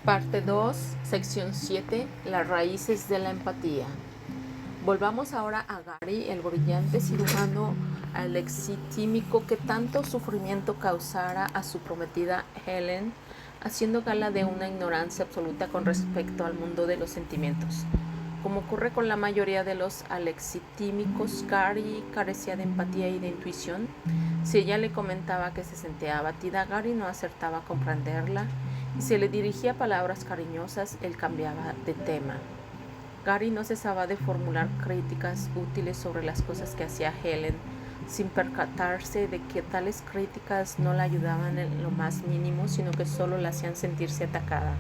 Parte 2, sección 7, las raíces de la empatía. Volvamos ahora a Gary, el brillante cirujano alexitímico que tanto sufrimiento causara a su prometida Helen, haciendo gala de una ignorancia absoluta con respecto al mundo de los sentimientos. Como ocurre con la mayoría de los alexitímicos, Gary carecía de empatía y de intuición. Si ella le comentaba que se sentía abatida, Gary no acertaba a comprenderla, y si le dirigía palabras cariñosas, él cambiaba de tema. Gary no cesaba de formular críticas útiles sobre las cosas que hacía Helen, sin percatarse de que tales críticas no la ayudaban en lo más mínimo, sino que solo la hacían sentirse atacada.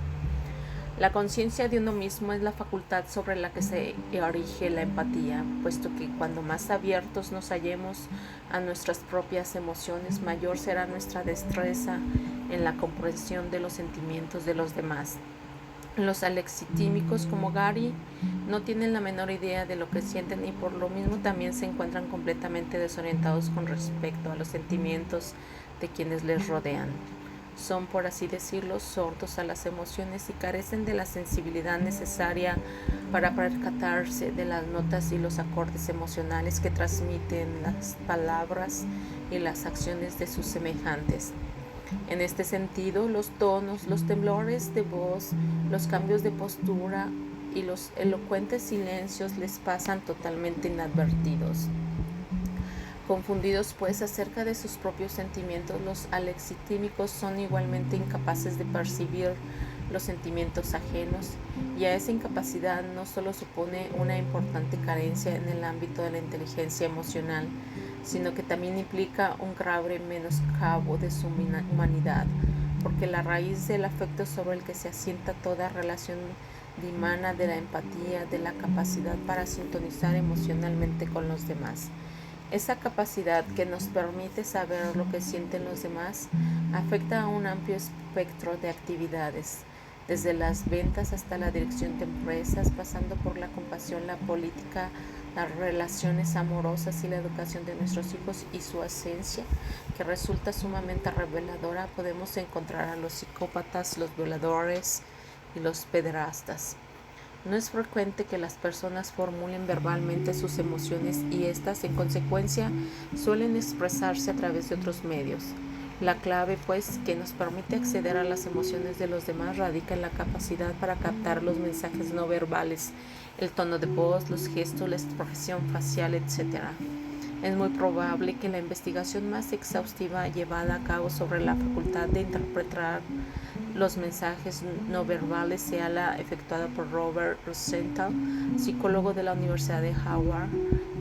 La conciencia de uno mismo es la facultad sobre la que se erige la empatía, puesto que cuando más abiertos nos hallemos a nuestras propias emociones, mayor será nuestra destreza en la comprensión de los sentimientos de los demás. Los alexitímicos como Gary no tienen la menor idea de lo que sienten y por lo mismo también se encuentran completamente desorientados con respecto a los sentimientos de quienes les rodean. Son, por así decirlo, sordos a las emociones y carecen de la sensibilidad necesaria para percatarse de las notas y los acordes emocionales que transmiten las palabras y las acciones de sus semejantes. En este sentido, los tonos, los temblores de voz, los cambios de postura y los elocuentes silencios les pasan totalmente inadvertidos. Confundidos pues acerca de sus propios sentimientos, los alexitímicos son igualmente incapaces de percibir los sentimientos ajenos, y a esa incapacidad no solo supone una importante carencia en el ámbito de la inteligencia emocional, sino que también implica un grave menoscabo de su humanidad, porque la raíz del afecto sobre el que se asienta toda relación dimana de la empatía, de la capacidad para sintonizar emocionalmente con los demás. Esa capacidad que nos permite saber lo que sienten los demás afecta a un amplio espectro de actividades, desde las ventas hasta la dirección de empresas, pasando por la compasión, la política, las relaciones amorosas y la educación de nuestros hijos y su esencia, que resulta sumamente reveladora. Podemos encontrar a los psicópatas, los violadores y los pederastas. No es frecuente que las personas formulen verbalmente sus emociones y éstas, en consecuencia, suelen expresarse a través de otros medios. La clave, pues, que nos permite acceder a las emociones de los demás radica en la capacidad para captar los mensajes no verbales, el tono de voz, los gestos, la expresión facial, etc. Es muy probable que la investigación más exhaustiva llevada a cabo sobre la facultad de interpretar los mensajes no verbales sea la efectuada por Robert Rosenthal, psicólogo de la Universidad de Howard,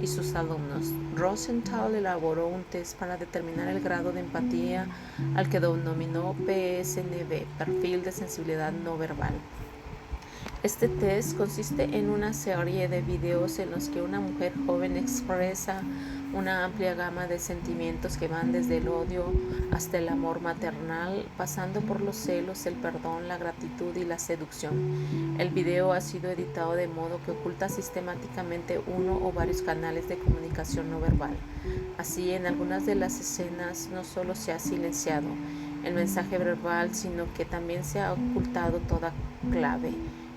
y sus alumnos. Rosenthal elaboró un test para determinar el grado de empatía al que denominó PSNV, Perfil de Sensibilidad No Verbal. Este test consiste en una serie de videos en los que una mujer joven expresa una amplia gama de sentimientos que van desde el odio hasta el amor maternal, pasando por los celos, el perdón, la gratitud y la seducción. El video ha sido editado de modo que oculta sistemáticamente uno o varios canales de comunicación no verbal. Así, en algunas de las escenas no solo se ha silenciado el mensaje verbal, sino que también se ha ocultado toda clave,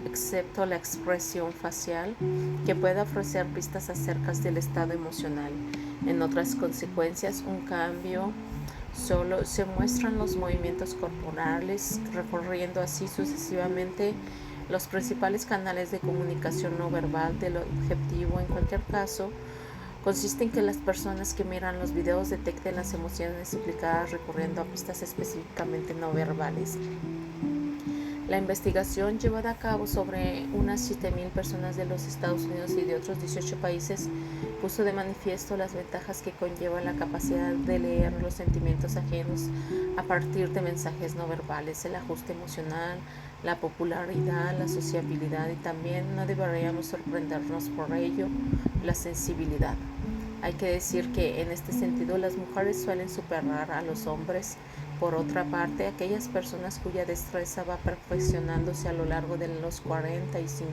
excepto la expresión facial, que puede ofrecer pistas acerca del estado emocional. En otras consecuencias, un cambio solo se muestran los movimientos corporales, recorriendo así sucesivamente los principales canales de comunicación no verbal del objetivo. En cualquier caso, consiste en que las personas que miran los videos detecten las emociones implicadas recurriendo a pistas específicamente no verbales. La investigación, llevada a cabo sobre unas 7,000 personas de los Estados Unidos y de otros 18 países, puso de manifiesto las ventajas que conlleva la capacidad de leer los sentimientos ajenos a partir de mensajes no verbales, el ajuste emocional, la popularidad, la sociabilidad y también, no deberíamos sorprendernos por ello, la sensibilidad. Hay que decir que en este sentido las mujeres suelen superar a los hombres. Por otra parte, aquellas personas cuya destreza va perfeccionándose a lo largo de los 45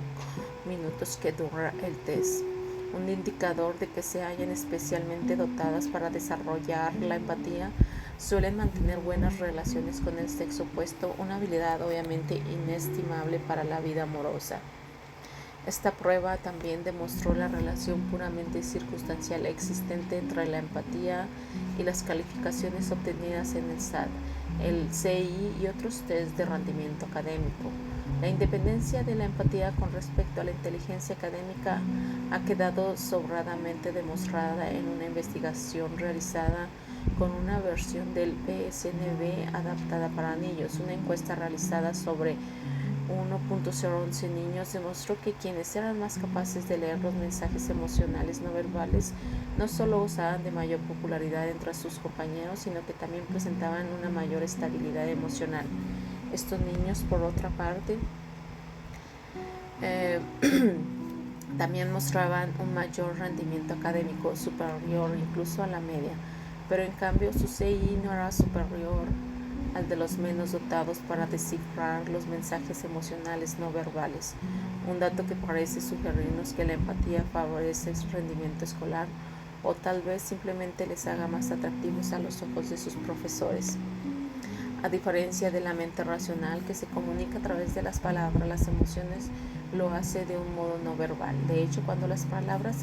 minutos que dura el test, un indicador de que se hallan especialmente dotadas para desarrollar la empatía, suelen mantener buenas relaciones con el sexo opuesto, una habilidad obviamente inestimable para la vida amorosa. Esta prueba también demostró la relación puramente circunstancial existente entre la empatía y las calificaciones obtenidas en el SAT, el CI y otros test de rendimiento académico. La independencia de la empatía con respecto a la inteligencia académica ha quedado sobradamente demostrada en una investigación realizada con una versión del PSNB adaptada para niños. Una encuesta realizada sobre 1.011 niños demostró que quienes eran más capaces de leer los mensajes emocionales no verbales no solo gozaban de mayor popularidad entre sus compañeros, sino que también presentaban una mayor estabilidad emocional. Estos niños, por otra parte, también mostraban un mayor rendimiento académico superior incluso a la media, pero en cambio su CI no era superior al de los menos dotados para descifrar los mensajes emocionales no verbales, un dato que parece sugerirnos que la empatía favorece su rendimiento escolar o tal vez simplemente les haga más atractivos a los ojos de sus profesores. A diferencia de la mente racional que se comunica a través de las palabras, las emociones lo hace de un modo no verbal. De hecho, cuando las palabras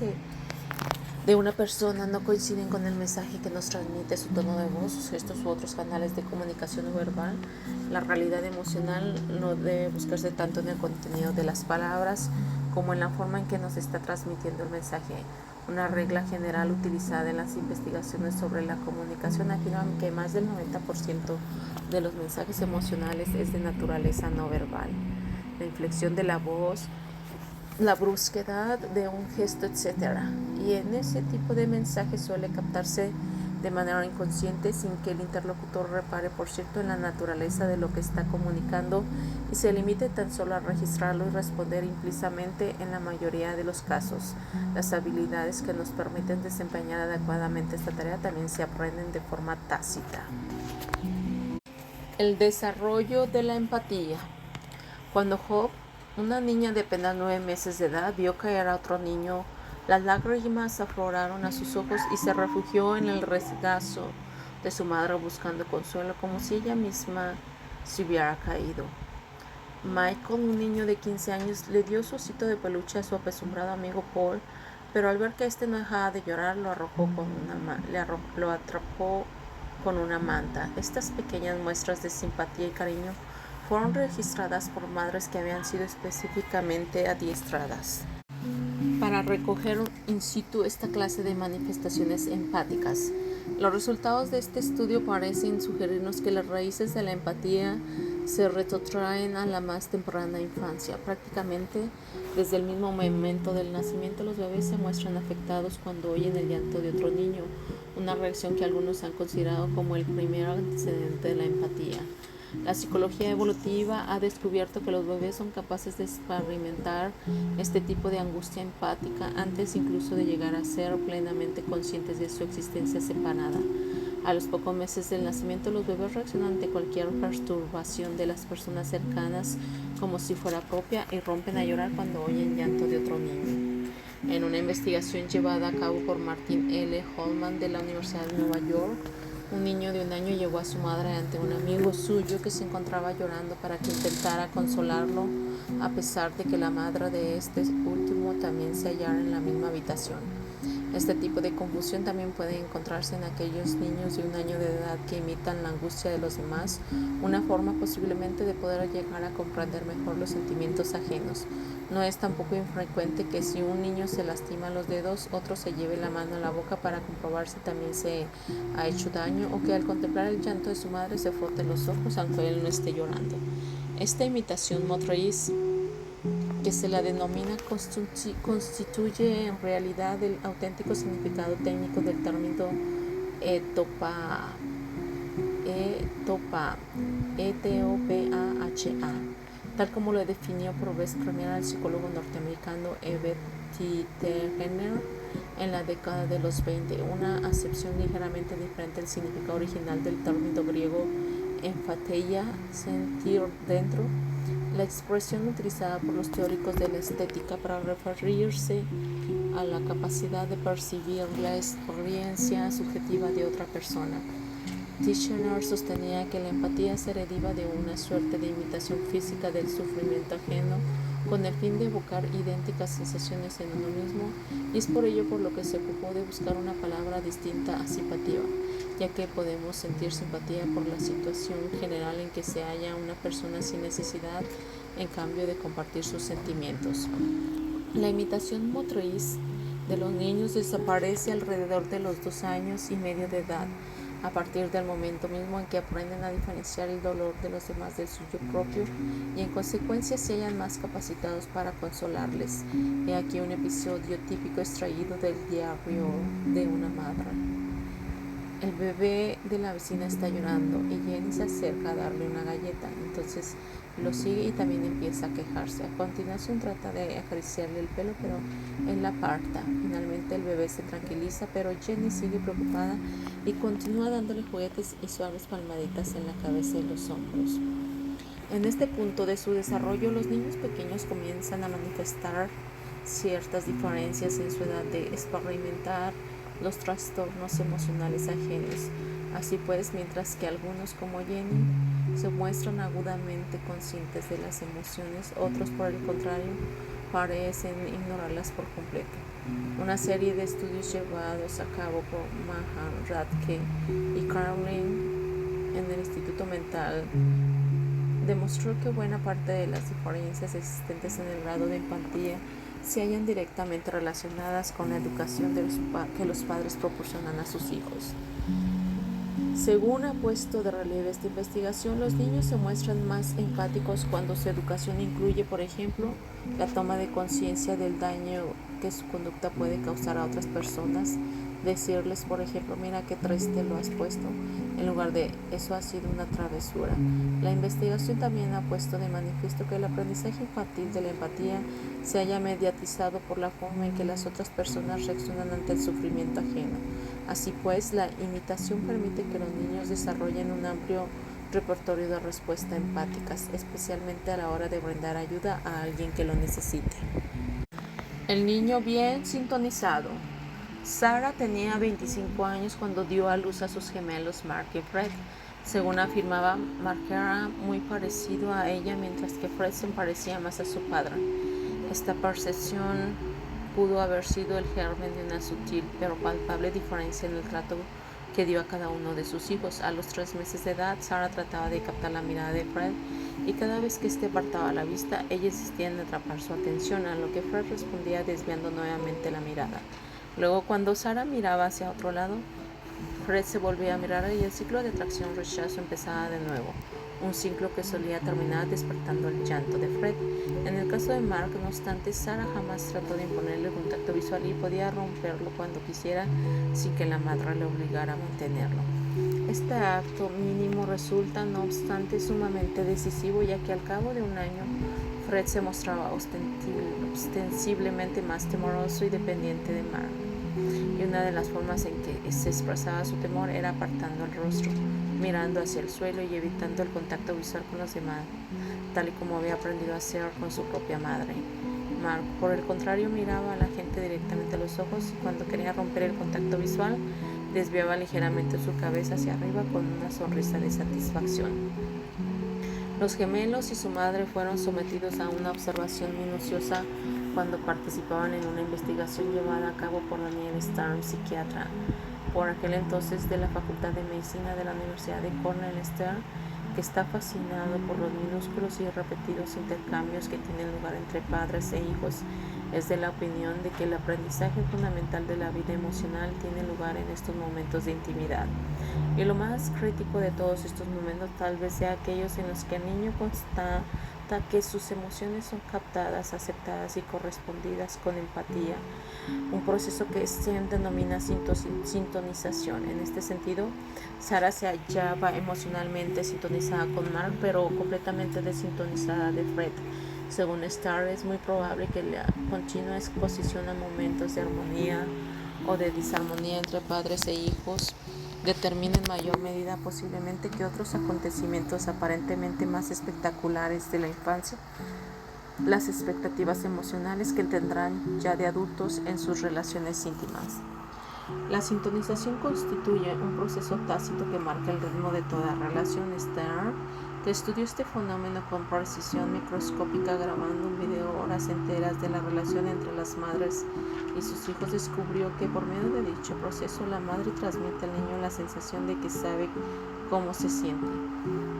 de una persona no coinciden con el mensaje que nos transmite su tono de voz, sus gestos u otros canales de comunicación no verbal, la realidad emocional no debe buscarse tanto en el contenido de las palabras como en la forma en que nos está transmitiendo el mensaje. Una regla general utilizada en las investigaciones sobre la comunicación afirma que más del 90% de los mensajes emocionales es de naturaleza no verbal. La inflexión de la voz, la brusquedad de un gesto, etc. Y en ese tipo de mensaje suele captarse de manera inconsciente sin que el interlocutor repare, por cierto, en la naturaleza de lo que está comunicando y se limite tan solo a registrarlo y responder implícitamente en la mayoría de los casos. Las habilidades que nos permiten desempeñar adecuadamente esta tarea también se aprenden de forma tácita. El desarrollo de la empatía. Cuando Job, una niña de apenas 9 meses de edad, vio caer a otro niño, las lágrimas afloraron a sus ojos y se refugió en el regazo de su madre buscando consuelo, como si ella misma se hubiera caído. Michael, un niño de 15 años, le dio su osito de peluche a su apesumbrado amigo Paul, pero al ver que este no dejaba de llorar, lo atrapó con una manta. Estas pequeñas muestras de simpatía y cariño fueron registradas por madres que habían sido específicamente adiestradas para recoger in situ esta clase de manifestaciones empáticas. Los resultados de este estudio parecen sugerirnos que las raíces de la empatía se retrotraen a la más temprana infancia. Prácticamente desde el mismo momento del nacimiento, los bebés se muestran afectados cuando oyen el llanto de otro niño, una reacción que algunos han considerado como el primer antecedente de la empatía. La psicología evolutiva ha descubierto que los bebés son capaces de experimentar este tipo de angustia empática antes incluso de llegar a ser plenamente conscientes de su existencia separada. A los pocos meses del nacimiento, los bebés reaccionan ante cualquier perturbación de las personas cercanas como si fuera propia y rompen a llorar cuando oyen llanto de otro niño. En una investigación llevada a cabo por Martin L. Holman de la Universidad de Nueva York, un niño de 1 año llevó a su madre ante un amigo suyo que se encontraba llorando para que intentara consolarlo, a pesar de que la madre de este último también se hallara en la misma habitación. Este tipo de confusión también puede encontrarse en aquellos niños de 1 año de edad que imitan la angustia de los demás, una forma posiblemente de poder llegar a comprender mejor los sentimientos ajenos. No es tampoco infrecuente que si un niño se lastima los dedos, otro se lleve la mano a la boca para comprobar si también se ha hecho daño, o que al contemplar el llanto de su madre se frote los ojos aunque él no esté llorando. Esta imitación motriz, que se la denomina, constituye en realidad el auténtico significado técnico del término etopaha, E-T-O-P-A-H-A, tal como lo definió por vez primera el psicólogo norteamericano Ebert Titchener en la década de los 20, una acepción ligeramente diferente al significado original del término griego emphateia, sentir dentro, la expresión utilizada por los teóricos de la estética para referirse a la capacidad de percibir la experiencia subjetiva de otra persona. Tishner sostenía que la empatía se deriva de una suerte de imitación física del sufrimiento ajeno con el fin de evocar idénticas sensaciones en uno mismo, y es por ello por lo que se ocupó de buscar una palabra distinta a simpatía, ya que podemos sentir simpatía por la situación general en que se halla una persona sin necesidad, en cambio, de compartir sus sentimientos. La imitación motriz de los niños desaparece alrededor de los 2 años y medio de edad, a partir del momento mismo en que aprenden a diferenciar el dolor de los demás del suyo propio, y en consecuencia se hallan más capacitados para consolarles. He aquí un episodio típico extraído del diario de una madre. El bebé de la vecina está llorando y Jenny se acerca a darle una galleta. Entonces lo sigue y también empieza a quejarse. A continuación trata de acariciarle el pelo, pero él la aparta. Finalmente el bebé se tranquiliza, pero Jenny sigue preocupada y continúa dándole juguetes y suaves palmaditas en la cabeza y los hombros. En este punto de su desarrollo, los niños pequeños comienzan a manifestar ciertas diferencias en su edad de experimentar los trastornos emocionales ajenos. Así pues, mientras que algunos, como Jenny, se muestran agudamente conscientes de las emociones, otros, por el contrario, parecen ignorarlas por completo. Una serie de estudios llevados a cabo por Mahan Radke y Carlin en el Instituto Mental demostró que buena parte de las diferencias existentes en el grado de empatía se hallan directamente relacionadas con la educación que los padres proporcionan a sus hijos. Según ha puesto de relieve esta investigación, los niños se muestran más empáticos cuando su educación incluye, por ejemplo, la toma de conciencia del daño que su conducta puede causar a otras personas. Decirles, por ejemplo, mira qué triste lo has puesto, en lugar de eso ha sido una travesura. La investigación también ha puesto de manifiesto que el aprendizaje infantil de la empatía se haya mediatizado por la forma en que las otras personas reaccionan ante el sufrimiento ajeno. Así pues, la imitación permite que los niños desarrollen un amplio repertorio de respuestas empáticas, especialmente a la hora de brindar ayuda a alguien que lo necesite. El niño bien sintonizado. Sarah tenía 25 años cuando dio a luz a sus gemelos Mark y Fred. Según afirmaba, Mark era muy parecido a ella, mientras que Fred se parecía más a su padre. Esta percepción pudo haber sido el germen de una sutil pero palpable diferencia en el trato que dio a cada uno de sus hijos. A los 3 meses de edad, Sarah trataba de captar la mirada de Fred, y cada vez que éste apartaba la vista, ella insistía en atrapar su atención, a lo que Fred respondía desviando nuevamente la mirada. Luego, cuando Sarah miraba hacia otro lado, Fred se volvía a mirar y el ciclo de atracción-rechazo empezaba de nuevo, un ciclo que solía terminar despertando el llanto de Fred. En el caso de Mark, no obstante, Sarah jamás trató de imponerle contacto visual y podía romperlo cuando quisiera sin que la madre le obligara a mantenerlo. Este acto mínimo resulta, no obstante, sumamente decisivo, ya que al cabo de un año Fred se mostraba ostensiblemente más temoroso y dependiente de Mark, y una de las formas en que se expresaba su temor era apartando el rostro, mirando hacia el suelo y evitando el contacto visual con los demás, tal y como había aprendido a hacer con su propia madre. Mark, por el contrario, miraba a la gente directamente a los ojos y cuando quería romper el contacto visual, desviaba ligeramente su cabeza hacia arriba con una sonrisa de satisfacción. Los gemelos y su madre fueron sometidos a una observación minuciosa cuando participaban en una investigación llevada a cabo por Daniel Stern, psiquiatra, por aquel entonces de la Facultad de Medicina de la Universidad de Cornell. Stern, que está fascinado por los minúsculos y repetidos intercambios que tienen lugar entre padres e hijos, es de la opinión de que el aprendizaje fundamental de la vida emocional tiene lugar en estos momentos de intimidad. Y lo más crítico de todos estos momentos tal vez sea aquellos en los que el niño constata que sus emociones son captadas, aceptadas y correspondidas con empatía, un proceso que Stern denomina sintonización. En este sentido, Sarah se hallaba emocionalmente sintonizada con Mark, pero completamente desintonizada de Fred. Según Stern, es muy probable que la continua exposición a momentos de armonía o de disarmonía entre padres e hijos determina en mayor medida posiblemente que otros acontecimientos aparentemente más espectaculares de la infancia las expectativas emocionales que tendrán ya de adultos en sus relaciones íntimas. La sintonización constituye un proceso tácito que marca el ritmo de toda relación. Stern, que estudió este fenómeno con precisión microscópica grabando un video horas enteras de la relación entre las madres y sus hijos, descubrió que por medio de dicho proceso la madre transmite al niño la sensación de que sabe cómo se siente.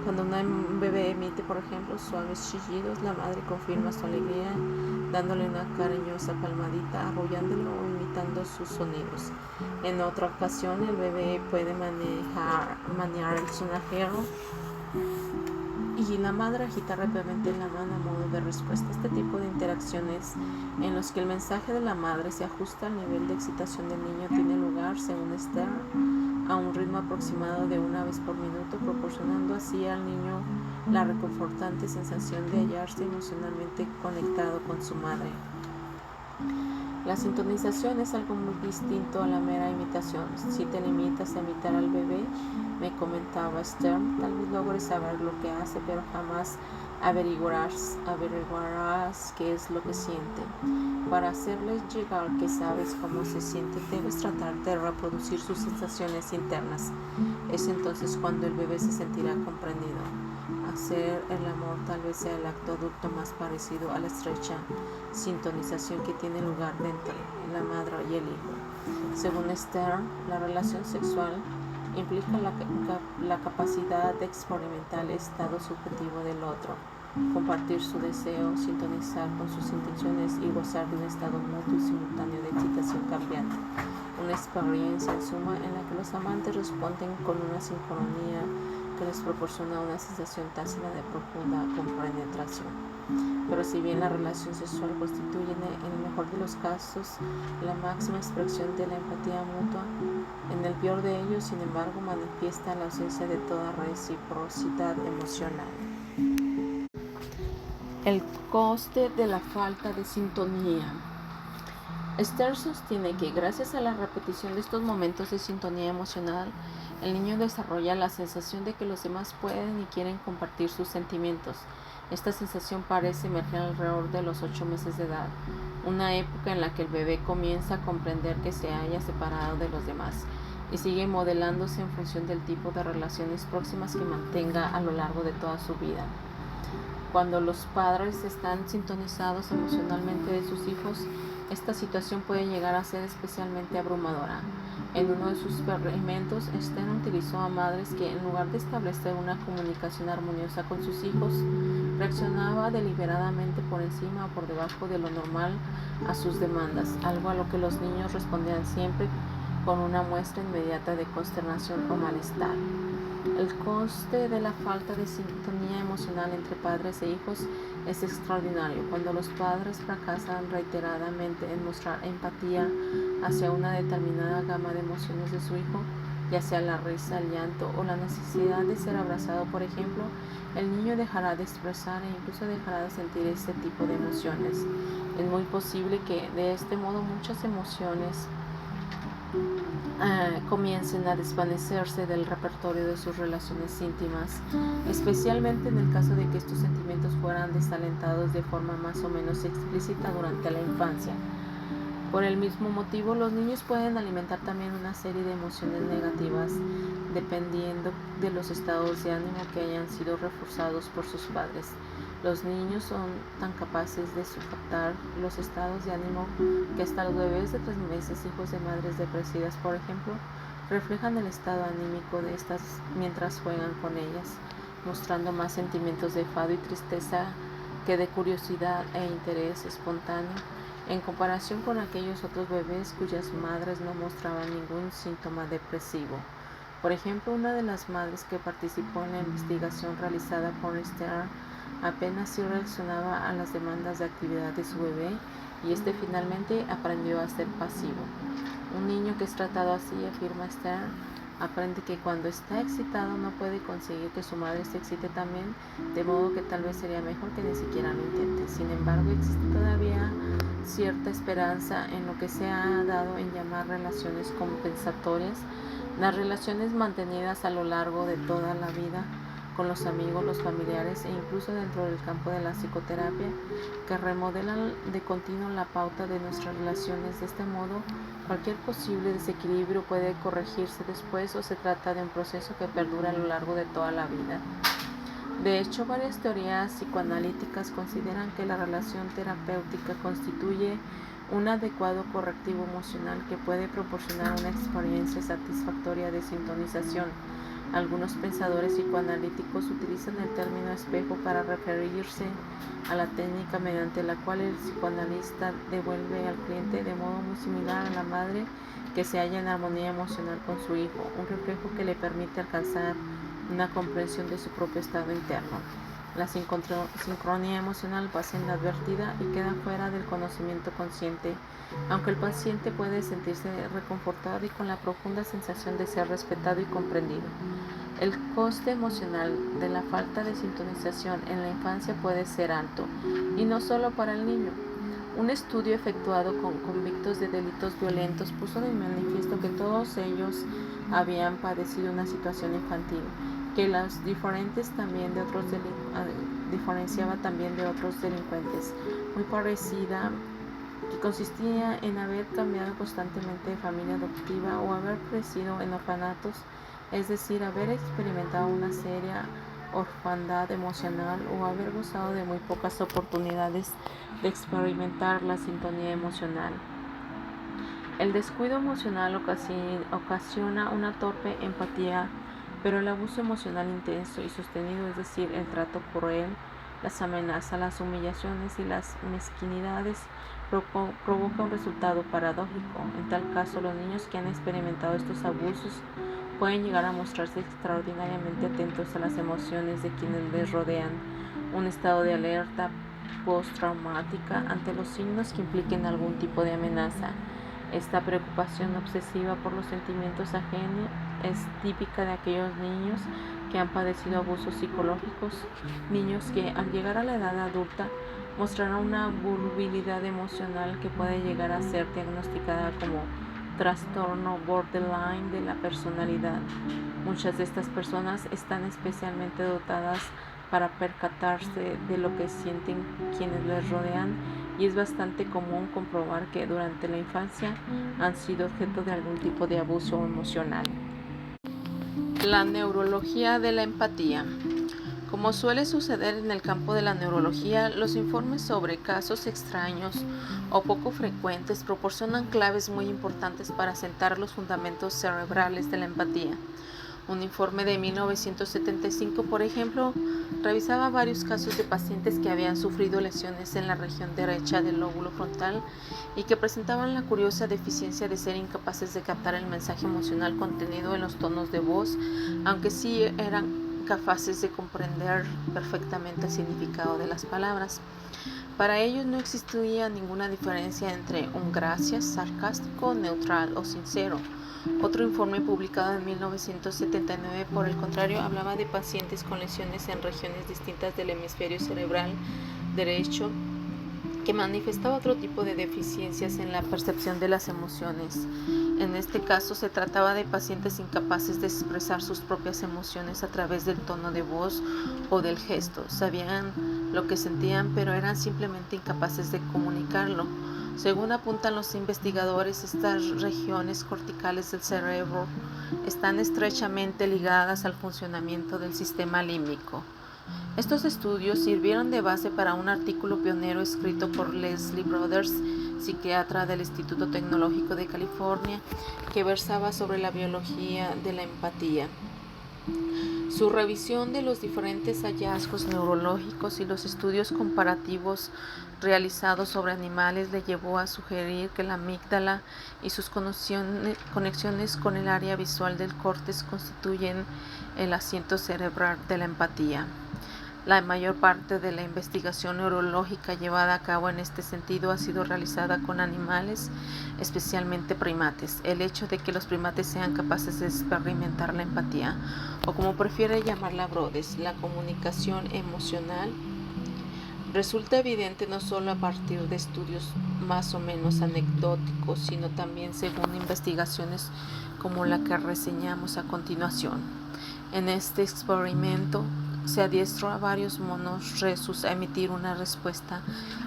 Cuando un bebé emite, por ejemplo, suaves chillidos, la madre confirma su alegría dándole una cariñosa palmadita, arrullándolo o imitando sus sonidos. En otra ocasión, el bebé puede menear el sonajero y la madre agita rápidamente la mano a modo de respuesta. Este tipo de interacciones en los que el mensaje de la madre se ajusta al nivel de excitación del niño tiene lugar, según Stern, a un ritmo aproximado de una vez por minuto, proporcionando así al niño la reconfortante sensación de hallarse emocionalmente conectado con su madre. La sintonización es algo muy distinto a la mera imitación. Si te limitas a imitar al bebé, me comentaba Stern, tal vez logres saber lo que hace, pero jamás averiguarás qué es lo que siente. Para hacerles llegar que sabes cómo se siente, debes tratar de reproducir sus sensaciones internas. Es entonces cuando el bebé se sentirá comprendido. Hacer el amor tal vez sea el acto adulto más parecido a la estrecha sintonización que tiene lugar entre la madre y el hijo. Según Stern, la relación sexual implica la capacidad de experimentar el estado subjetivo del otro, compartir su deseo, sintonizar con sus intenciones y gozar de un estado mutuo y simultáneo de excitación cambiante. Una experiencia, en suma, en la que los amantes responden con una sincronía que les proporciona una sensación tácita de profunda compenetración. Pero si bien la relación sexual constituye, en el mejor de los casos, la máxima expresión de la empatía mutua, en el peor de ellos, sin embargo, manifiesta la ausencia de toda reciprocidad emocional. El coste de la falta de sintonía. Stern sostiene que gracias a la repetición de estos momentos de sintonía emocional, el niño desarrolla la sensación de que los demás pueden y quieren compartir sus sentimientos. Esta sensación parece emerger alrededor de los 8 meses de edad, una época en la que el bebé comienza a comprender que se haya separado de los demás y sigue modelándose en función del tipo de relaciones próximas que mantenga a lo largo de toda su vida. Cuando los padres están sintonizados emocionalmente de sus hijos, esta situación puede llegar a ser especialmente abrumadora. En uno de sus experimentos, Stern utilizó a madres que, en lugar de establecer una comunicación armoniosa con sus hijos, reaccionaba deliberadamente por encima o por debajo de lo normal a sus demandas, algo a lo que los niños respondían siempre con una muestra inmediata de consternación o malestar. El coste de la falta de sintonía emocional entre padres e hijos es extraordinario. Cuando los padres fracasan reiteradamente en mostrar empatía hacia una determinada gama de emociones de su hijo, ya sea la risa, el llanto o la necesidad de ser abrazado, por ejemplo, el niño dejará de expresar e incluso dejará de sentir este tipo de emociones. Es muy posible que de este modo muchas emociones comiencen a desvanecerse del repertorio de sus relaciones íntimas, especialmente en el caso de que estos sentimientos fueran desalentados de forma más o menos explícita durante la infancia. Por el mismo motivo, los niños pueden alimentar también una serie de emociones negativas dependiendo de los estados de ánimo que hayan sido reforzados por sus padres. Los niños son tan capaces de sujetar los estados de ánimo que hasta los bebés de 3 meses, hijos de madres depresivas, por ejemplo, reflejan el estado anímico de estas mientras juegan con ellas, mostrando más sentimientos de enfado y tristeza que de curiosidad e interés espontáneo, en comparación con aquellos otros bebés cuyas madres no mostraban ningún síntoma depresivo. Por ejemplo, una de las madres que participó en la investigación realizada por Stern apenas sí reaccionaba a las demandas de actividad de su bebé y este finalmente aprendió a ser pasivo. Un niño que es tratado así, afirma Stern, aprende que cuando está excitado no puede conseguir que su madre se excite también, de modo que tal vez sería mejor que ni siquiera lo intente. Sin embargo, existe todavía cierta esperanza en lo que se ha dado en llamar relaciones compensatorias, las relaciones mantenidas a lo largo de toda la vida con los amigos, los familiares e incluso dentro del campo de la psicoterapia, que remodelan de continuo la pauta de nuestras relaciones. De este modo, Cualquier posible desequilibrio puede corregirse después o se trata de un proceso que perdura a lo largo de toda la vida. De hecho, varias teorías psicoanalíticas consideran que la relación terapéutica constituye un adecuado correctivo emocional que puede proporcionar una experiencia satisfactoria de sintonización. Algunos pensadores psicoanalíticos utilizan el término espejo para referirse a la técnica mediante la cual el psicoanalista devuelve al cliente de modo muy similar a la madre que se halla en armonía emocional con su hijo, un reflejo que le permite alcanzar una comprensión de su propio estado interno. La sincronía emocional pasa inadvertida y queda fuera del conocimiento consciente, aunque el paciente puede sentirse reconfortado y con la profunda sensación de ser respetado y comprendido. El coste emocional de la falta de sintonización en la infancia puede ser alto, y no solo para el niño. Un estudio efectuado con convictos de delitos violentos puso de manifiesto que todos ellos habían padecido una situación infantil, que las diferenciaba también de otros delincuentes, muy parecida, que consistía en haber cambiado constantemente de familia adoptiva o haber crecido en orfanatos, es decir, haber experimentado una seria orfandad emocional o haber gozado de muy pocas oportunidades de experimentar la sintonía emocional. El descuido emocional ocasiona una torpe empatía, pero el abuso emocional intenso y sostenido, es decir, el trato cruel, las amenazas, las humillaciones y las mezquindades, provoca un resultado paradójico. En tal caso, los niños que han experimentado estos abusos pueden llegar a mostrarse extraordinariamente atentos a las emociones de quienes les rodean, un estado de alerta postraumática ante los signos que impliquen algún tipo de amenaza. Esta preocupación obsesiva por los sentimientos ajenos es típica de aquellos niños que han padecido abusos psicológicos, niños que al llegar a la edad adulta mostrarán una volubilidad emocional que puede llegar a ser diagnosticada como trastorno borderline de la personalidad. Muchas de estas personas están especialmente dotadas para percatarse de lo que sienten quienes les rodean, y es bastante común comprobar que durante la infancia han sido objeto de algún tipo de abuso emocional. La neurología de la empatía. Como suele suceder en el campo de la neurología, los informes sobre casos extraños o poco frecuentes proporcionan claves muy importantes para sentar los fundamentos cerebrales de la empatía. Un informe de 1975, por ejemplo, revisaba varios casos de pacientes que habían sufrido lesiones en la región derecha del lóbulo frontal y que presentaban la curiosa deficiencia de ser incapaces de captar el mensaje emocional contenido en los tonos de voz, aunque sí eran capaces de comprender perfectamente el significado de las palabras. Para ellos no existía ninguna diferencia entre un gracias sarcástico, neutral o sincero. Otro informe publicado en 1979, por el contrario, hablaba de pacientes con lesiones en regiones distintas del hemisferio cerebral derecho que manifestaba otro tipo de deficiencias en la percepción de las emociones. En este caso se trataba de pacientes incapaces de expresar sus propias emociones a través del tono de voz o del gesto. Sabían lo que sentían, pero eran simplemente incapaces de comunicarlo. Según apuntan los investigadores, estas regiones corticales del cerebro están estrechamente ligadas al funcionamiento del sistema límbico. Estos estudios sirvieron de base para un artículo pionero escrito por Leslie Brothers, psiquiatra del Instituto Tecnológico de California, que versaba sobre la biología de la empatía. Su revisión de los diferentes hallazgos neurológicos y los estudios comparativos realizados sobre animales le llevó a sugerir que la amígdala y sus conexiones con el área visual del córtex constituyen el asiento cerebral de la empatía. La mayor parte de la investigación neurológica llevada a cabo en este sentido ha sido realizada con animales, especialmente primates. El hecho de que los primates sean capaces de experimentar la empatía, o como prefiere llamarla Brodes, la comunicación emocional, resulta evidente no solo a partir de estudios más o menos anecdóticos, sino también según investigaciones como la que reseñamos a continuación. En este experimento, se adiestró a varios monos rhesus a emitir una respuesta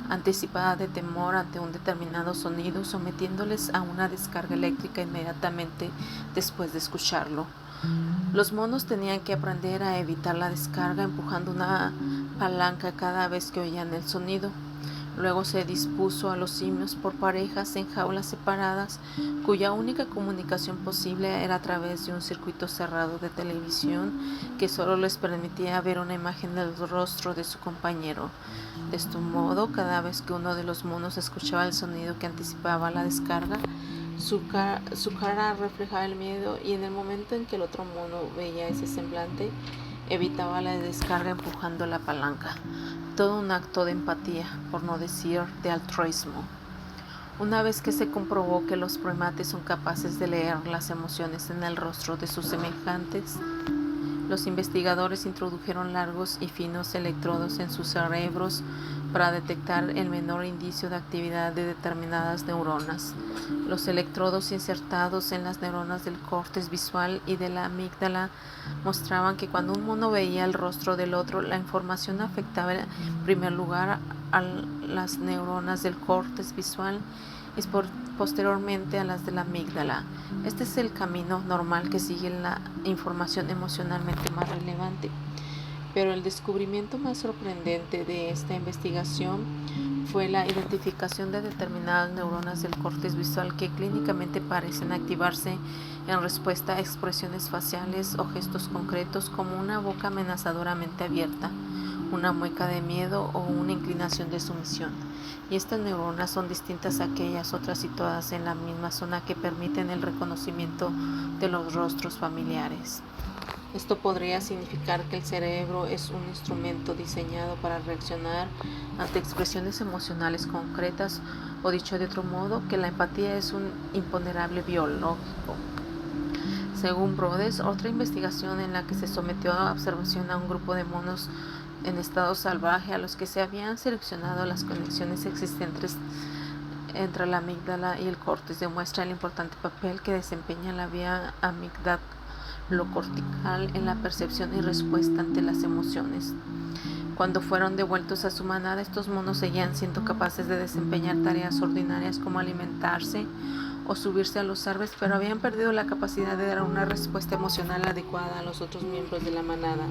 anticipada de temor ante un determinado sonido, sometiéndoles a una descarga eléctrica inmediatamente después de escucharlo. Los monos tenían que aprender a evitar la descarga empujando una palanca cada vez que oían el sonido. Luego se dispuso a los simios por parejas en jaulas separadas, cuya única comunicación posible era a través de un circuito cerrado de televisión que solo les permitía ver una imagen del rostro de su compañero. De este modo, cada vez que uno de los monos escuchaba el sonido que anticipaba la descarga, su cara reflejaba el miedo, y en el momento en que el otro mono veía ese semblante, evitaba la descarga empujando la palanca. Todo un acto de empatía, por no decir de altruismo. Una vez que se comprobó que los primates son capaces de leer las emociones en el rostro de sus semejantes, los investigadores introdujeron largos y finos electrodos en sus cerebros para detectar el menor indicio de actividad de determinadas neuronas. Los electrodos insertados en las neuronas del córtex visual y de la amígdala mostraban que cuando un mono veía el rostro del otro, la información afectaba en primer lugar a las neuronas del córtex visual y posteriormente a las de la amígdala. Este es el camino normal que sigue la información emocionalmente más relevante. Pero el descubrimiento más sorprendente de esta investigación fue la identificación de determinadas neuronas del córtex visual que clínicamente parecen activarse en respuesta a expresiones faciales o gestos concretos, como una boca amenazadoramente abierta, una mueca de miedo o una inclinación de sumisión. Y estas neuronas son distintas a aquellas otras situadas en la misma zona que permiten el reconocimiento de los rostros familiares. Esto podría significar que el cerebro es un instrumento diseñado para reaccionar ante expresiones emocionales concretas, o dicho de otro modo, que la empatía es un imponderable biológico. Según Brodes, otra investigación en la que se sometió a observación a un grupo de monos en estado salvaje a los que se habían seleccionado las conexiones existentes entre la amígdala y el córtex demuestra el importante papel que desempeña la vía amigdalocortical en la percepción y respuesta ante las emociones. Cuando fueron devueltos a su manada, estos monos seguían siendo capaces de desempeñar tareas ordinarias como alimentarse o subirse a los árboles, pero habían perdido la capacidad de dar una respuesta emocional adecuada a los otros miembros de la manada.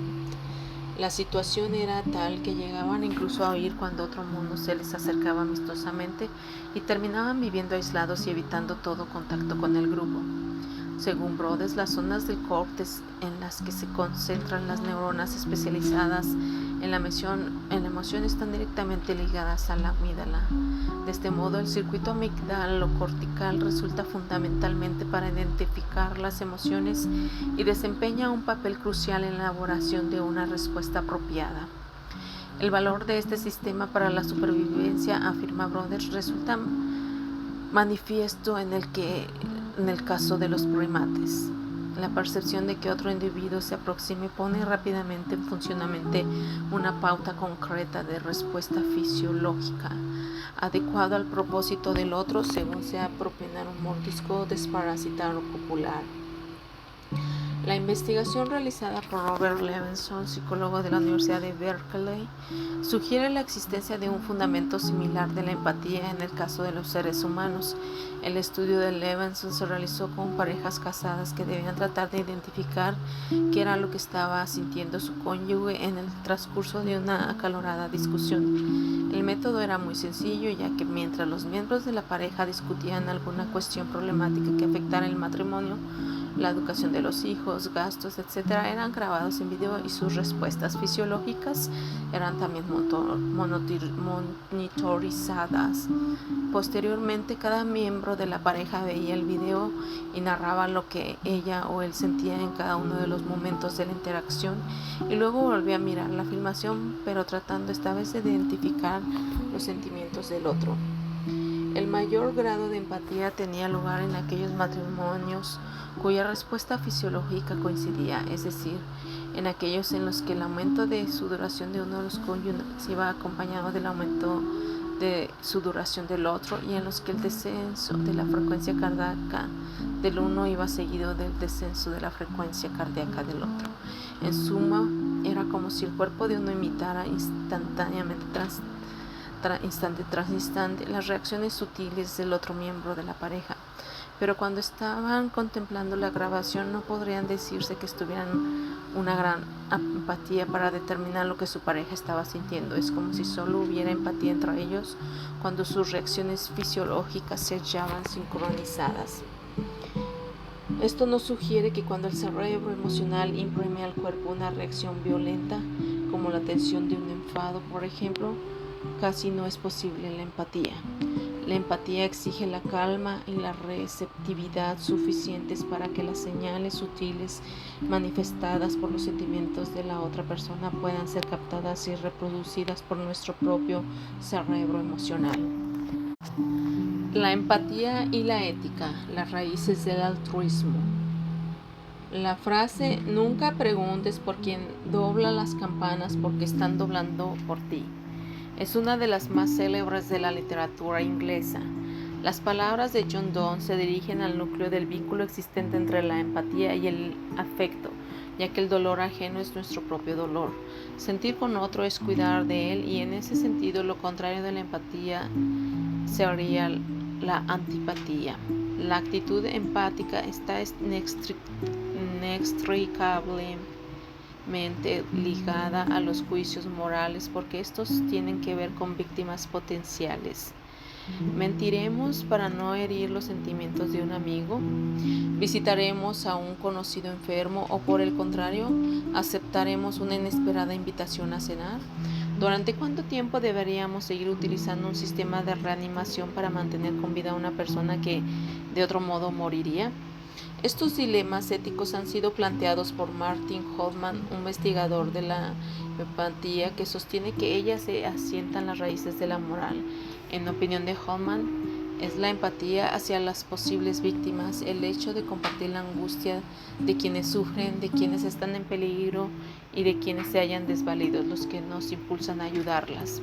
La situación era tal que llegaban incluso a oír cuando otro mono se les acercaba amistosamente y terminaban viviendo aislados y evitando todo contacto con el grupo. Según Brodes, las zonas del córtex en las que se concentran las neuronas especializadas en la emoción están directamente ligadas a la amígdala. De este modo, el circuito amigdalocortical resulta fundamentalmente para identificar las emociones y desempeña un papel crucial en la elaboración de una respuesta apropiada. El valor de este sistema para la supervivencia, afirma Brothers, resulta manifiesto en el caso de los primates. La percepción de que otro individuo se aproxime pone rápidamente en funcionamiento una pauta concreta de respuesta fisiológica, adecuado al propósito del otro, según sea propinar un mordisco, desparasitar o copular. La investigación realizada por Robert Levenson, psicólogo de la Universidad de Berkeley, sugiere la existencia de un fundamento similar de la empatía en el caso de los seres humanos. El estudio de Levenson se realizó con parejas casadas que debían tratar de identificar qué era lo que estaba sintiendo su cónyuge en el transcurso de una acalorada discusión. El método era muy sencillo, ya que mientras los miembros de la pareja discutían alguna cuestión problemática que afectara el matrimonio, la educación de los hijos, gastos, etc., eran grabados en video y sus respuestas fisiológicas eran también monitorizadas. Posteriormente, cada miembro de la pareja veía el video y narraba lo que ella o él sentía en cada uno de los momentos de la interacción, y luego volvía a mirar la filmación, pero tratando esta vez de identificar los sentimientos del otro. El mayor grado de empatía tenía lugar en aquellos matrimonios cuya respuesta fisiológica coincidía, es decir, en aquellos en los que el aumento de sudoración de uno de los cónyuges iba acompañado del aumento de sudoración del otro, y en los que el descenso de la frecuencia cardíaca del uno iba seguido del descenso de la frecuencia cardíaca del otro. En suma, era como si el cuerpo de uno imitara instantáneamente, instante tras instante, las reacciones sutiles del otro miembro de la pareja. Pero cuando estaban contemplando la grabación no podrían decirse que tuvieran una gran empatía para determinar lo que su pareja estaba sintiendo. Es como si solo hubiera empatía entre ellos cuando sus reacciones fisiológicas se hallaban sincronizadas. Esto nos sugiere que cuando el cerebro emocional imprime al cuerpo una reacción violenta, como la tensión de un enfado, por ejemplo, casi no es posible la empatía. La empatía exige la calma y la receptividad suficientes para que las señales sutiles manifestadas por los sentimientos de la otra persona puedan ser captadas y reproducidas por nuestro propio cerebro emocional. La empatía y la ética, las raíces del altruismo. La frase "nunca preguntes por quien dobla las campanas porque están doblando por ti" es una de las más célebres de la literatura inglesa. Las palabras de John Donne se dirigen al núcleo del vínculo existente entre la empatía y el afecto, ya que el dolor ajeno es nuestro propio dolor. Sentir con otro es cuidar de él, y en ese sentido lo contrario de la empatía sería la antipatía. La actitud empática está inextricablemente ligada a los juicios morales, porque estos tienen que ver con víctimas potenciales. ¿Mentiremos para no herir los sentimientos de un amigo? ¿Visitaremos a un conocido enfermo o, por el contrario, aceptaremos una inesperada invitación a cenar? ¿Durante cuánto tiempo deberíamos seguir utilizando un sistema de reanimación para mantener con vida a una persona que de otro modo moriría? Estos dilemas éticos han sido planteados por Martin Hoffman, un investigador de la empatía que sostiene que ella se asienta en las raíces de la moral. En opinión de Hoffman, es la empatía hacia las posibles víctimas, el hecho de compartir la angustia de quienes sufren, de quienes están en peligro y de quienes se hallan desvalidos, los que nos impulsan a ayudarlas.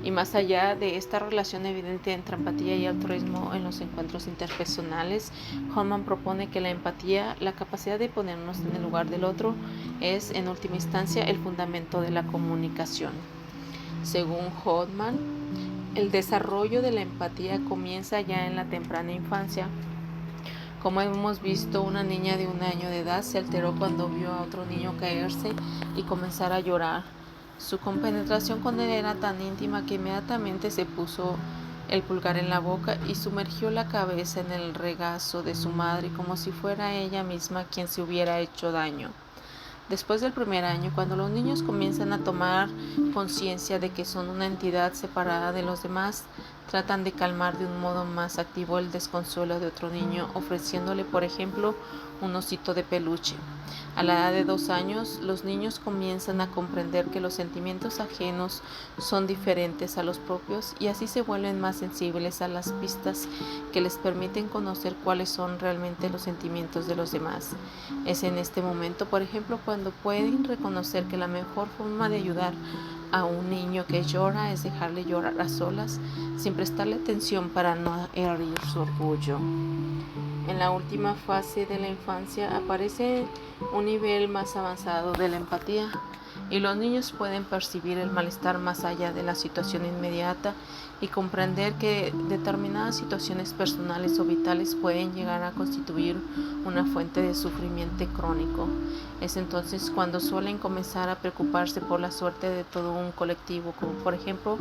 Y más allá de esta relación evidente entre empatía y altruismo en los encuentros interpersonales, Hoffman propone que la empatía, la capacidad de ponernos en el lugar del otro, es en última instancia el fundamento de la comunicación. Según Hoffman, el desarrollo de la empatía comienza ya en la temprana infancia. Como hemos visto, una niña de 1 año de edad se alteró cuando vio a otro niño caerse y comenzar a llorar. Su compenetración con él era tan íntima que inmediatamente se puso el pulgar en la boca y sumergió la cabeza en el regazo de su madre como si fuera ella misma quien se hubiera hecho daño. Después del primer año, cuando los niños comienzan a tomar conciencia de que son una entidad separada de los demás, tratan de calmar de un modo más activo el desconsuelo de otro niño, ofreciéndole, por ejemplo, un osito de peluche. A la edad de 2 años, los niños comienzan a comprender que los sentimientos ajenos son diferentes a los propios, y así se vuelven más sensibles a las pistas que les permiten conocer cuáles son realmente los sentimientos de los demás. Es en este momento, por ejemplo, cuando pueden reconocer que la mejor forma de ayudar a un niño que llora es dejarle llorar a solas, sin prestarle atención para no herir su orgullo. En la última fase de la infancia aparece un nivel más avanzado de la empatía, y los niños pueden percibir el malestar más allá de la situación inmediata y comprender que determinadas situaciones personales o vitales pueden llegar a constituir una fuente de sufrimiento crónico. Es entonces cuando suelen comenzar a preocuparse por la suerte de todo un colectivo, como por ejemplo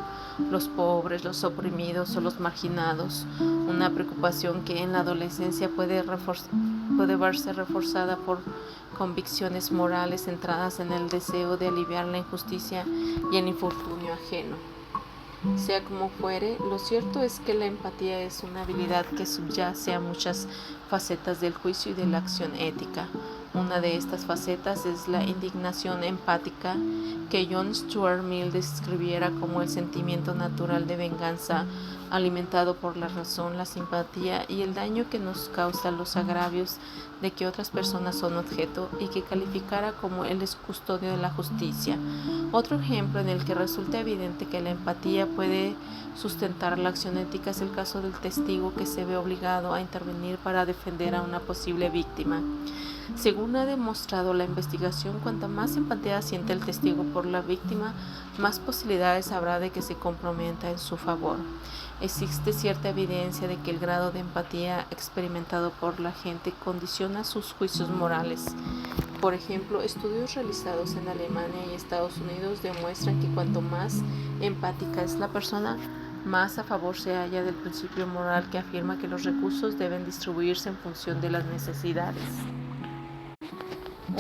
los pobres, los oprimidos o los marginados, una preocupación que en la adolescencia puede verse reforzada por convicciones morales centradas en el deseo de aliviar la injusticia y el infortunio ajeno. Sea como fuere, lo cierto es que la empatía es una habilidad que subyace a muchas facetas del juicio y de la acción ética. Una de estas facetas es la indignación empática, que John Stuart Mill describiera como el sentimiento natural de venganza alimentado por la razón, la simpatía y el daño que nos causan los agravios de que otras personas son objeto y que calificara como el custodio de la justicia. Otro ejemplo en el que resulta evidente que la empatía puede sustentar la acción ética es el caso del testigo que se ve obligado a intervenir para defender a una posible víctima. Según ha demostrado la investigación, cuanta más empatía siente el testigo por la víctima, más posibilidades habrá de que se comprometa en su favor. Existe cierta evidencia de que el grado de empatía experimentado por la gente condiciona sus juicios morales. Por ejemplo, estudios realizados en Alemania y Estados Unidos demuestran que cuanto más empática es la persona, más a favor se halla del principio moral que afirma que los recursos deben distribuirse en función de las necesidades.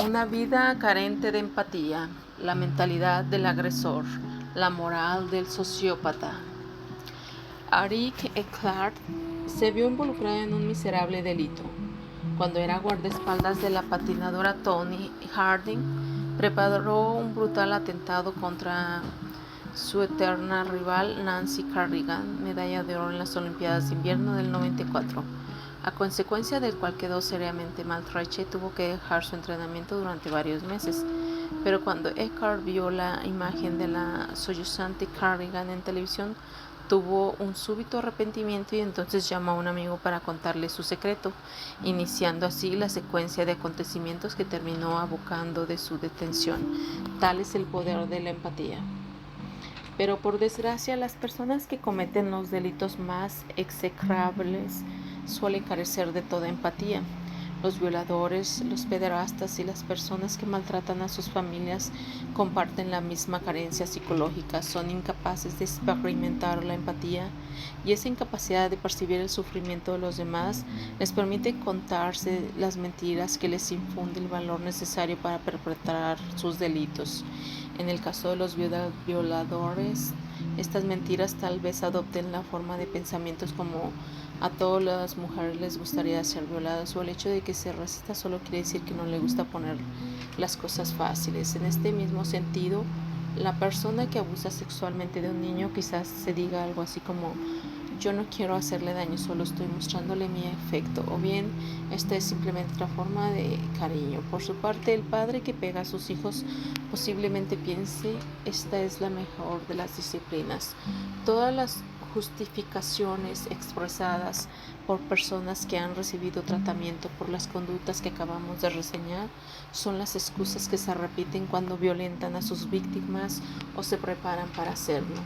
Una vida carente de empatía, la mentalidad del agresor, la moral del sociópata. Arik Eckhart se vio involucrado en un miserable delito. Cuando era guardaespaldas de la patinadora Toni Harding, preparó un brutal atentado contra su eterna rival Nancy Kerrigan, medalla de oro en las Olimpiadas de Invierno del 94, a consecuencia del cual quedó seriamente maltrecha y tuvo que dejar su entrenamiento durante varios meses. Pero cuando Eckhart vio la imagen de la sollozante Kerrigan en televisión, tuvo un súbito arrepentimiento y entonces llamó a un amigo para contarle su secreto, iniciando así la secuencia de acontecimientos que terminó abocando de su detención. Tal es el poder de la empatía. Pero por desgracia, las personas que cometen los delitos más execrables suelen carecer de toda empatía. Los violadores, los pederastas y las personas que maltratan a sus familias comparten la misma carencia psicológica, son incapaces de experimentar la empatía, y esa incapacidad de percibir el sufrimiento de los demás les permite contarse las mentiras que les infunde el valor necesario para perpetrar sus delitos. En el caso de los violadores, estas mentiras tal vez adopten la forma de pensamientos como: a todas las mujeres les gustaría ser violadas, o el hecho de que se resista solo quiere decir que no le gusta poner las cosas fáciles. En este mismo sentido, la persona que abusa sexualmente de un niño quizás se diga algo así como: yo no quiero hacerle daño, solo estoy mostrándole mi afecto, o bien esta es simplemente otra forma de cariño. Por su parte, el padre que pega a sus hijos posiblemente piense: esta es la mejor de las disciplinas. Todas las justificaciones expresadas por personas que han recibido tratamiento por las conductas que acabamos de reseñar son las excusas que se repiten cuando violentan a sus víctimas o se preparan para hacerlo.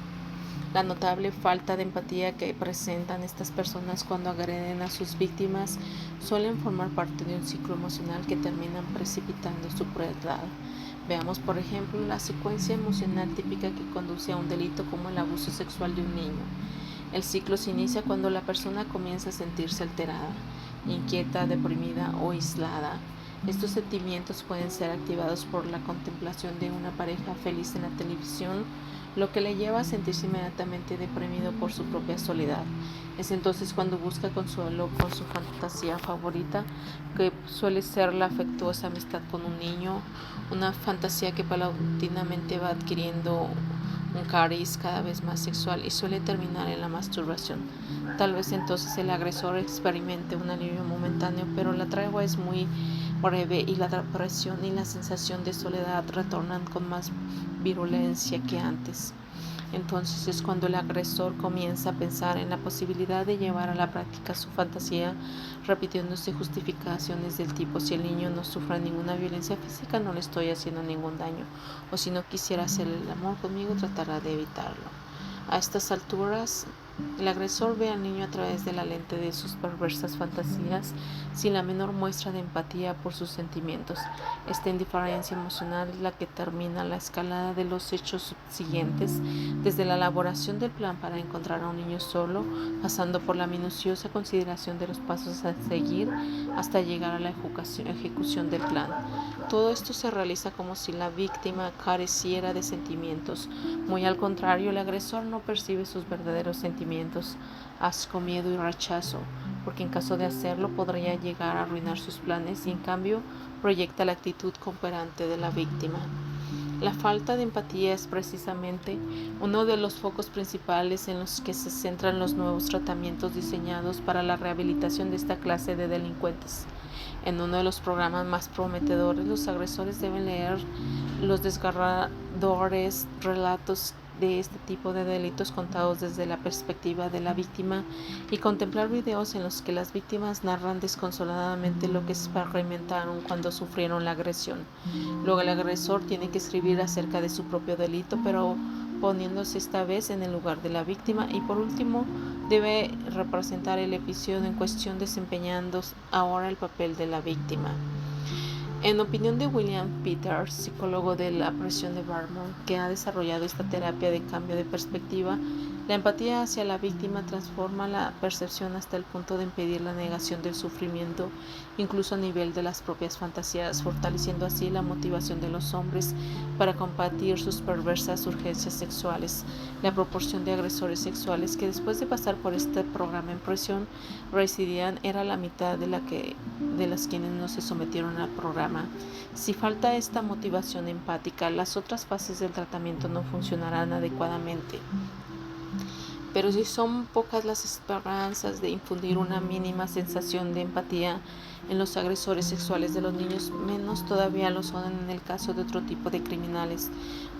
La notable falta de empatía que presentan estas personas cuando agreden a sus víctimas suelen formar parte de un ciclo emocional que terminan precipitando su crueldad. Veamos, por ejemplo, la secuencia emocional típica que conduce a un delito como el abuso sexual de un niño. El ciclo se inicia cuando la persona comienza a sentirse alterada, inquieta, deprimida o aislada. Estos sentimientos pueden ser activados por la contemplación de una pareja feliz en la televisión, lo que le lleva a sentirse inmediatamente deprimido por su propia soledad. Es entonces cuando busca consuelo con su fantasía favorita, que suele ser la afectuosa amistad con un niño, una fantasía que paulatinamente va adquiriendo un cariz cada vez más sexual y suele terminar en la masturbación. Tal vez entonces el agresor experimente un alivio momentáneo, pero la tregua es muy breve y la depresión y la sensación de soledad retornan con más virulencia que antes. Entonces es cuando el agresor comienza a pensar en la posibilidad de llevar a la práctica su fantasía, repitiéndose justificaciones del tipo: si el niño no sufre ninguna violencia física, no le estoy haciendo ningún daño, o si no quisiera hacerle el amor conmigo, tratará de evitarlo. A estas alturas, el agresor ve al niño a través de la lente de sus perversas fantasías, sin la menor muestra de empatía por sus sentimientos. Esta indiferencia emocional es la que termina la escalada de los hechos subsiguientes, desde la elaboración del plan para encontrar a un niño solo, pasando por la minuciosa consideración de los pasos a seguir, hasta llegar a la ejecución del plan. Todo esto se realiza como si la víctima careciera de sentimientos. Muy al contrario, el agresor no percibe sus verdaderos sentimientos: asco, miedo y rechazo, porque en caso de hacerlo podría llegar a arruinar sus planes, y en cambio proyecta la actitud cooperante de la víctima. La falta de empatía es precisamente uno de los focos principales en los que se centran los nuevos tratamientos diseñados para la rehabilitación de esta clase de delincuentes. En uno de los programas más prometedores, los agresores deben leer los desgarradores relatos de este tipo de delitos contados desde la perspectiva de la víctima y contemplar videos en los que las víctimas narran desconsoladamente lo que experimentaron cuando sufrieron la agresión. Luego el agresor tiene que escribir acerca de su propio delito, pero poniéndose esta vez en el lugar de la víctima, y por último debe representar el episodio en cuestión desempeñando ahora el papel de la víctima. En opinión de William Peters, psicólogo de la prisión de Vermont, que ha desarrollado esta terapia de cambio de perspectiva, la empatía hacia la víctima transforma la percepción hasta el punto de impedir la negación del sufrimiento, incluso a nivel de las propias fantasías, fortaleciendo así la motivación de los hombres para combatir sus perversas urgencias sexuales. La proporción de agresores sexuales que después de pasar por este programa en prisión residían era la mitad de las quienes no se sometieron al programa. Si falta esta motivación empática, las otras fases del tratamiento no funcionarán adecuadamente. Pero si son pocas las esperanzas de infundir una mínima sensación de empatía en los agresores sexuales de los niños, menos todavía lo son en el caso de otro tipo de criminales,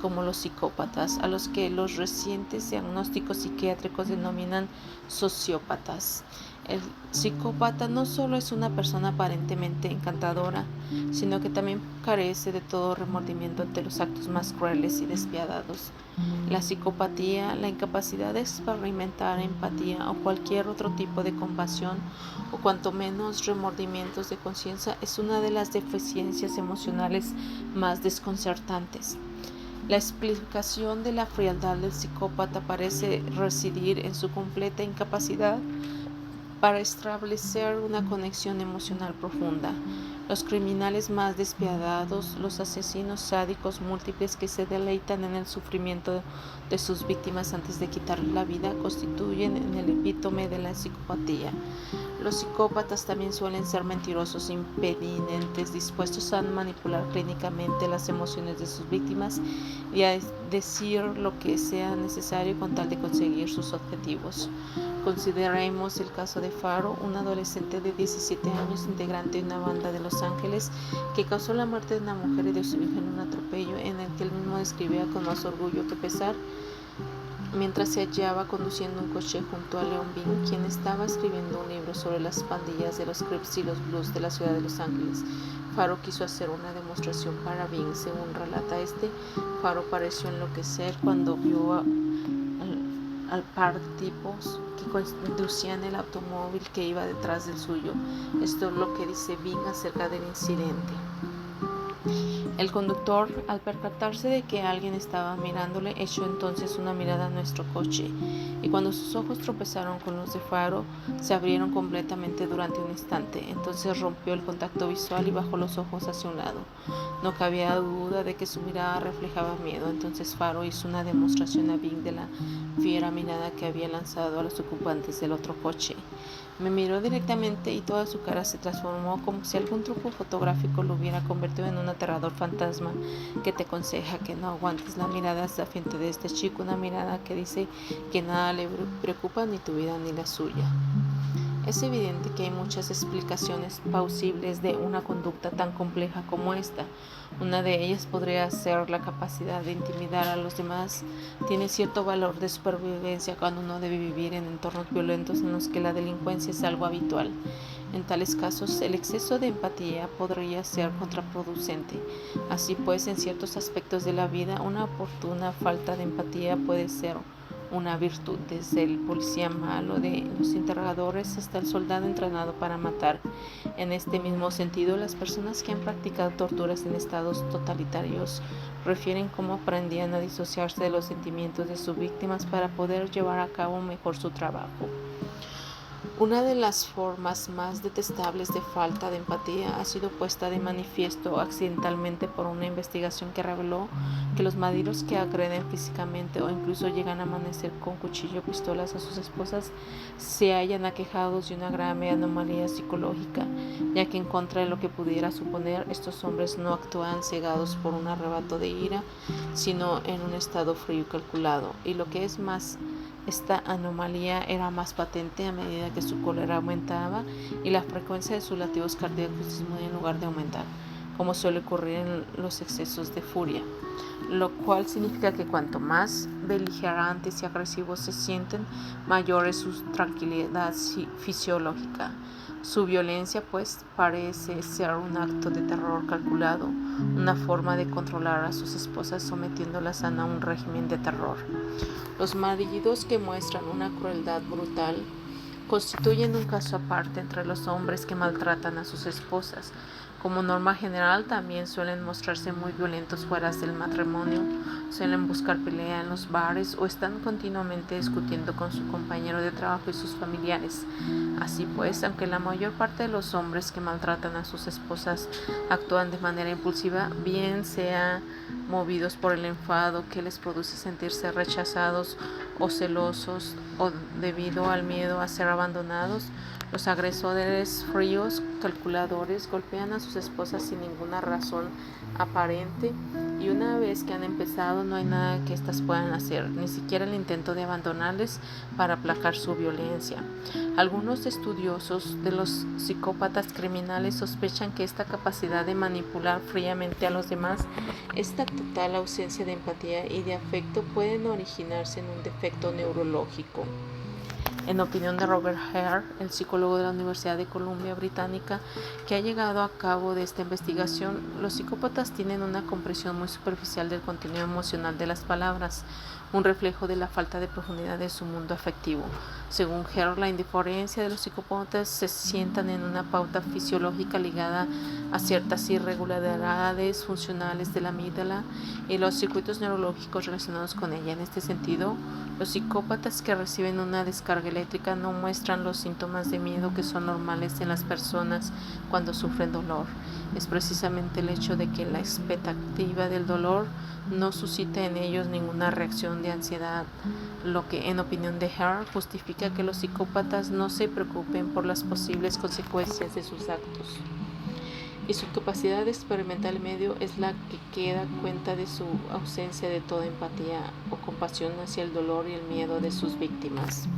como los psicópatas, a los que los recientes diagnósticos psiquiátricos denominan sociópatas. El psicópata no solo es una persona aparentemente encantadora, sino que también carece de todo remordimiento ante los actos más crueles y despiadados. La psicopatía, la incapacidad de experimentar empatía o cualquier otro tipo de compasión, o cuanto menos remordimientos de conciencia, es una de las deficiencias emocionales más desconcertantes. La explicación de la frialdad del psicópata parece residir en su completa incapacidad para establecer una conexión emocional profunda. Los criminales más despiadados, los asesinos sádicos múltiples que se deleitan en el sufrimiento de sus víctimas antes de quitarles la vida, constituyen el epítome de la psicopatía. Los psicópatas también suelen ser mentirosos impedinentes, dispuestos a manipular clínicamente las emociones de sus víctimas y a decir lo que sea necesario con tal de conseguir sus objetivos. Consideremos el caso de Faro, un adolescente de 17 años, integrante de una banda de Los Ángeles, que causó la muerte de una mujer y de su hija en un atropello en el que él mismo describía con más orgullo que pesar, mientras se hallaba conduciendo un coche junto a Leon Bean, quien estaba escribiendo un libro sobre las pandillas de los Crips y los Blues de la ciudad de Los Ángeles. Faro quiso hacer una demostración para Bean. Según relata Faro pareció enloquecer cuando vio al par de tipos que conducían el automóvil que iba detrás del suyo. Esto es lo que dice Bean acerca del incidente. El conductor, al percatarse de que alguien estaba mirándole, echó entonces una mirada a nuestro coche, y cuando sus ojos tropezaron con los de Faro, se abrieron completamente durante un instante. Entonces rompió el contacto visual y bajó los ojos hacia un lado. No cabía duda de que su mirada reflejaba miedo. Entonces Faro hizo una demostración a Bing de la fiera mirada que había lanzado a los ocupantes del otro coche. Me miró directamente y toda su cara se transformó como si algún truco fotográfico lo hubiera convertido en un aterrador fantasma que te aconseja que no aguantes la mirada desafiante de este chico, una mirada que dice que nada le preocupa, ni tu vida ni la suya. Es evidente que hay muchas explicaciones plausibles de una conducta tan compleja como esta. Una de ellas podría ser la capacidad de intimidar a los demás. Tiene cierto valor de supervivencia cuando uno debe vivir en entornos violentos en los que la delincuencia es algo habitual. En tales casos, el exceso de empatía podría ser contraproducente. Así pues, en ciertos aspectos de la vida, una oportuna falta de empatía puede ser una virtud, desde el policía malo de los interrogadores hasta el soldado entrenado para matar. En este mismo sentido, las personas que han practicado torturas en estados totalitarios refieren cómo aprendían a disociarse de los sentimientos de sus víctimas para poder llevar a cabo mejor su trabajo. Una de las formas más detestables de falta de empatía ha sido puesta de manifiesto accidentalmente por una investigación que reveló que los maridos que agreden físicamente o incluso llegan a amanecer con cuchillo o pistolas a sus esposas se hallan aquejados de una grave anomalía psicológica, ya que en contra de lo que pudiera suponer, estos hombres no actúan cegados por un arrebato de ira, sino en un estado frío y calculado, y lo que es más Esta anomalía era más patente a medida que su cólera aumentaba y la frecuencia de sus latidos cardíacos disminuía en lugar de aumentar, como suele ocurrir en los excesos de furia, lo cual significa que cuanto más beligerantes y agresivos se sienten, mayor es su tranquilidad fisiológica. Su violencia, pues, parece ser un acto de terror calculado, una forma de controlar a sus esposas sometiéndolas a un régimen de terror. Los maridos que muestran una crueldad brutal constituyen un caso aparte entre los hombres que maltratan a sus esposas. Como norma general, también suelen mostrarse muy violentos fuera del matrimonio, suelen buscar pelea en los bares o están continuamente discutiendo con su compañero de trabajo y sus familiares. Así pues, aunque la mayor parte de los hombres que maltratan a sus esposas actúan de manera impulsiva, bien sea movidos por el enfado que les produce sentirse rechazados o celosos o debido al miedo a ser abandonados, los agresores fríos, calculadores, golpean a sus esposas sin ninguna razón aparente y una vez que han empezado no hay nada que éstas puedan hacer, ni siquiera el intento de abandonarles para aplacar su violencia. Algunos estudiosos de los psicópatas criminales sospechan que esta capacidad de manipular fríamente a los demás, esta total ausencia de empatía y de afecto pueden originarse en un defecto neurológico. En opinión de Robert Hare, el psicólogo de la Universidad de Columbia Británica, que ha llevado a cabo de esta investigación, los psicópatas tienen una comprensión muy superficial del contenido emocional de las palabras, un reflejo de la falta de profundidad de su mundo afectivo. Según Hare, la indiferencia de los psicópatas se sientan en una pauta fisiológica ligada a ciertas irregularidades funcionales de la amígdala y los circuitos neurológicos relacionados con ella. En este sentido, los psicópatas que reciben una descarga eléctrica no muestran los síntomas de miedo que son normales en las personas cuando sufren dolor. Es precisamente el hecho de que la expectativa del dolor no suscita en ellos ninguna reacción de ansiedad, lo que, en opinión de Hare, justifica que los psicópatas no se preocupen por las posibles consecuencias de sus actos. Y su capacidad de experimentar el medio es la que queda cuenta de su ausencia de toda empatía o compasión hacia el dolor y el miedo de sus víctimas.